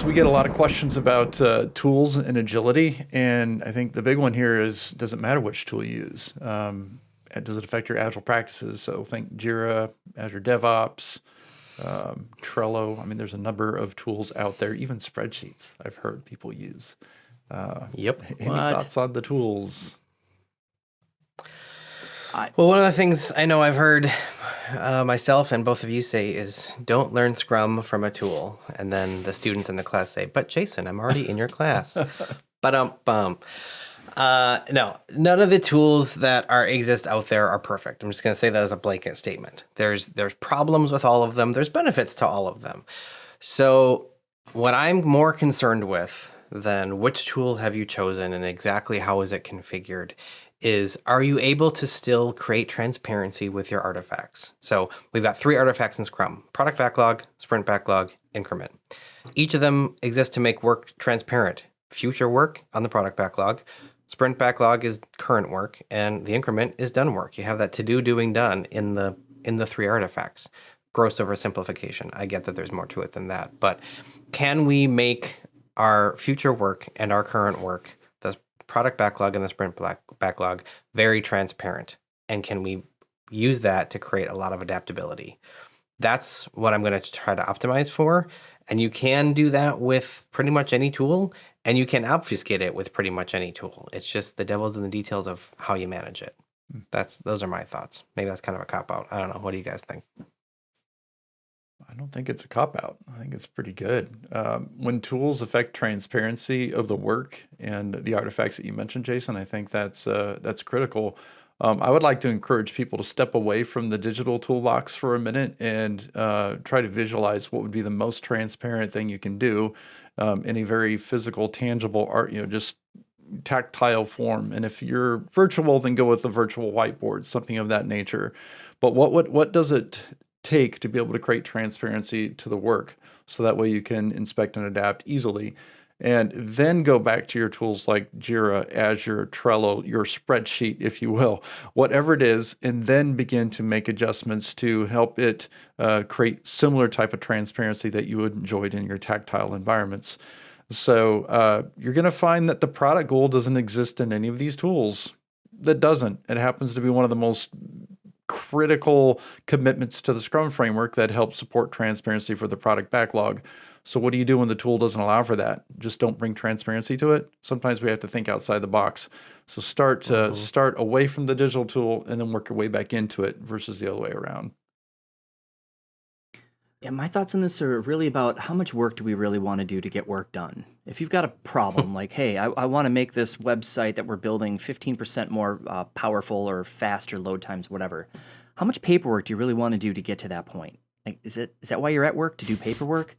So we get a lot of questions about tools and agility, and I think the big one here is, does it matter which tool you use? Does it affect your agile practices? So think Jira, Azure DevOps, Trello. I mean, there's a number of tools out there, even spreadsheets I've heard people use. Yep. Any thoughts on the tools? Well, one of the things I know I've heard myself and both of you say is don't learn Scrum from a tool. And then the students in the class say, but Jason, I'm already in your class. No, none of the tools that exist out there are perfect. I'm just going to say that as a blanket statement. There's problems with all of them. There's benefits to all of them. So what I'm more concerned with than which tool have you chosen and exactly how is it configured is, are you able to still create transparency with your artifacts? So we've got 3 artifacts in Scrum: product backlog, sprint backlog, increment. Each of them exists to make work transparent. Future work on the product backlog, sprint backlog is current work, and the increment is done work. You have that to-do, doing, done in the 3 artifacts. Gross oversimplification. I get that there's more to it than that, but can we make our future work and our current work, the product backlog and the sprint backlog, very transparent? And can we use that to create a lot of adaptability? That's what I'm going to try to optimize for. And you can do that with pretty much any tool, and you can obfuscate it with pretty much any tool. It's just the devil's in the details of how you manage it. Those are my thoughts. Maybe that's kind of a cop-out. I don't know. What do you guys think? I don't think it's a cop-out. I think it's pretty good. When tools affect transparency of the work and the artifacts that you mentioned, Jason, I think that's critical. I would like to encourage people to step away from the digital toolbox for a minute and try to visualize what would be the most transparent thing you can do in a very physical, tangible art, just tactile form. And if you're virtual, then go with the virtual whiteboard, something of that nature. But what does it take to be able to create transparency to the work so that way you can inspect and adapt easily? And then go back to your tools like Jira, Azure, Trello, your spreadsheet, if you will, whatever it is, and then begin to make adjustments to help it create similar type of transparency that you enjoyed in your tactile environments. So you're going to find that the product goal doesn't exist in any of these tools. That doesn't. It happens to be one of the most critical commitments to the Scrum framework that helps support transparency for the product backlog. So what do you do when the tool doesn't allow for that? Just don't bring transparency to it. Sometimes we have to think outside the box. So start away from the digital tool and then work your way back into it versus the other way around. Yeah, my thoughts on this are really about how much work do we really want to do to get work done? If you've got a problem like, hey, I want to make this website that we're building 15% more powerful or faster load times, whatever. How much paperwork do you really want to do to get to that point? Like, is that why you're at work, to do paperwork?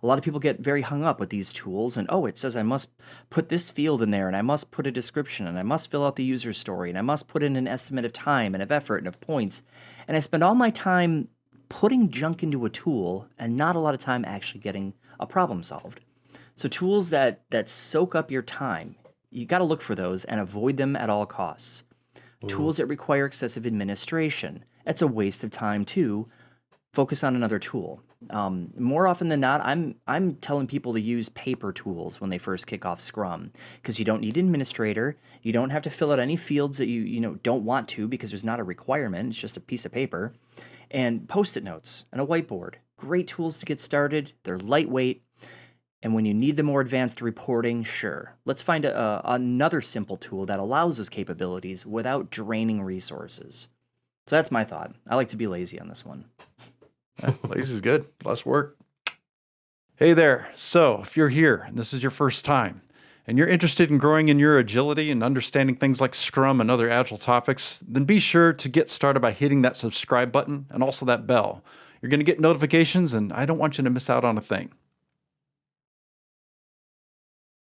A lot of people get very hung up with these tools and, it says I must put this field in there and I must put a description and I must fill out the user story and I must put in an estimate of time and of effort and of points. And I spend all my time putting junk into a tool and not a lot of time actually getting a problem solved. So tools that soak up your time, you got to look for those and avoid them at all costs. Tools that require excessive administration, that's a waste of time too. Focus on another tool. More often than not, I'm telling people to use paper tools when they first kick off Scrum, because you don't need an administrator. You don't have to fill out any fields that you don't want to, because there's not a requirement. It's just a piece of paper. And Post-it notes and a whiteboard. Great tools to get started. They're lightweight. And when you need the more advanced reporting, sure. Let's find another simple tool that allows those capabilities without draining resources. So that's my thought. I like to be lazy on this one. Lazy is good. Less work. Hey there. So if you're here and this is your first time and you're interested in growing in your agility and understanding things like Scrum and other agile topics, then be sure to get started by hitting that subscribe button and also that bell. You're going to get notifications, and I don't want you to miss out on a thing.